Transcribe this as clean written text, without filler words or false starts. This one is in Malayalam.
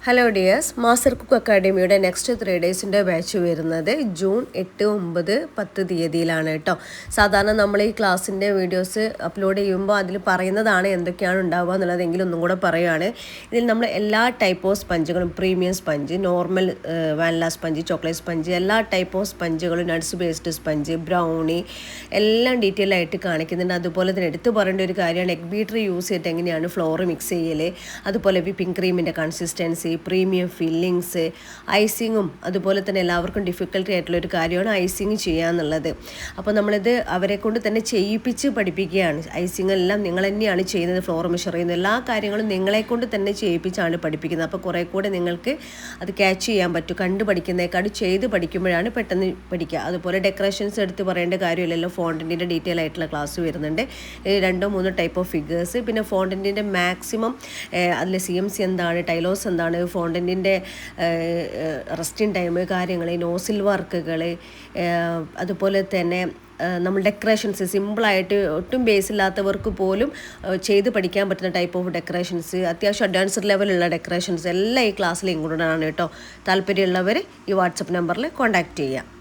ഹലോ ഡിയേഴ്സ്, മാസ്റ്റർ കുക്ക് അക്കാഡമിയുടെ നെക്സ്റ്റ് 3 ഡേയ്സിൻ്റെ ബാച്ച് വരുന്നത് ജൂൺ 8, 9, 10 തീയതിയിലാണ് കേട്ടോ. സാധാരണ നമ്മൾ ഈ ക്ലാസ്സിൻ്റെ വീഡിയോസ് അപ്ലോഡ് ചെയ്യുമ്പോൾ അതിൽ പറയുന്നതാണ് എന്തൊക്കെയാണ് ഉണ്ടാവുക എന്നുള്ളതെങ്കിലും ഒന്നും കൂടെ പറയുകയാണ്. ഇതിൽ നമ്മൾ എല്ലാ ടൈപ്പ് ഓഫ് സ്പഞ്ചുകളും, premium sponge, normal vanilla sponge, chocolate sponge, എല്ലാ ടൈപ്പ് ഓഫ് സ്പഞ്ചുകളും, നട്ട്സ് ബേസ്ഡ് സ്പഞ്ച്, ബ്രൗണി എല്ലാം ഡീറ്റെയിൽ ആയിട്ട് കാണിക്കുന്നുണ്ട്. അതുപോലെ തന്നെ എടുത്തു പറയേണ്ട ഒരു കാര്യമാണ് എഗ് ബീറ്റർ യൂസ് ചെയ്തിട്ട് എങ്ങനെയാണ് ഫ്ലോർ മിക്സ് ചെയ്യൽ, അതുപോലെ വിപ്പിംഗ് ക്രീമിൻ്റെ കൺസിസ്റ്റൻസി, പ്രീമിയം ഫില്ലിങ്സ്, ഐസിങ്ങും. അതുപോലെ തന്നെ എല്ലാവർക്കും ഡിഫിക്കൽട്ടി ആയിട്ടുള്ളൊരു കാര്യമാണ് ഐസിങ് ചെയ്യുക എന്നുള്ളത്. അപ്പോൾ നമ്മളിത് അവരെ കൊണ്ട് തന്നെ ചെയ്യിപ്പിച്ച് പഠിപ്പിക്കുകയാണ്. ഐസിങ് എല്ലാം നിങ്ങൾ തന്നെയാണ് ചെയ്യുന്നത്, ഫ്ലോർ മെഷർ ചെയ്യുന്നത്, എല്ലാ കാര്യങ്ങളും നിങ്ങളെ കൊണ്ട് തന്നെ ചെയ്യിപ്പിച്ചാണ് പഠിപ്പിക്കുന്നത്. അപ്പോൾ കുറേ കൂടെ നിങ്ങൾക്ക് അത് ക്യാച്ച് ചെയ്യാൻ പറ്റും. കണ്ട് പഠിക്കുന്നതിനേക്കാൾ ചെയ്ത് പഠിക്കുമ്പോഴാണ് പെട്ടെന്ന് പഠിക്കുക. അതുപോലെ ഡെക്കറേഷൻസ് എടുത്ത് പറയേണ്ട കാര്യമില്ലല്ലോ. ഫോണ്ടൻറ്റിൻ്റെ ഡീറ്റെയിൽ ആയിട്ടുള്ള ക്ലാസ് വരുന്നുണ്ട്. 2-3 ടൈപ്പ് ഓഫ് ഫിഗേഴ്സ്, പിന്നെ ഫോണ്ടൻറ്റിൻ്റെ മാക്സിമം അതിൽ CMC എന്താണ്, ടൈലോസ് എന്താണ്, ഫോണ്ടൻറ്റിൻ്റെ റെസ്റ്റിംഗ് ടൈം, കാര്യങ്ങൾ, നോസിൽ വർക്കുകൾ, അതുപോലെ തന്നെ നമ്മൾ ഡെക്കറേഷൻസ് സിമ്പിളായിട്ട് ഒട്ടും ബേസ് ഇല്ലാത്തവർക്ക് പോലും ചെയ്ത് പഠിക്കാൻ പറ്റുന്ന ടൈപ്പ് ഓഫ് ഡെക്കറേഷൻസ്, അത്യാവശ്യം അഡ്വാൻസ്ഡ് ലെവലുള്ള ഡെക്കറേഷൻസ് എല്ലാം ഈ ക്ലാസ്സിൽ ഇൻക്ലൂഡഡ് ആണ് കേട്ടോ. താല്പര്യമുള്ളവർ ഈ വാട്സപ്പ് നമ്പറിൽ കോൺടാക്റ്റ് ചെയ്യുക.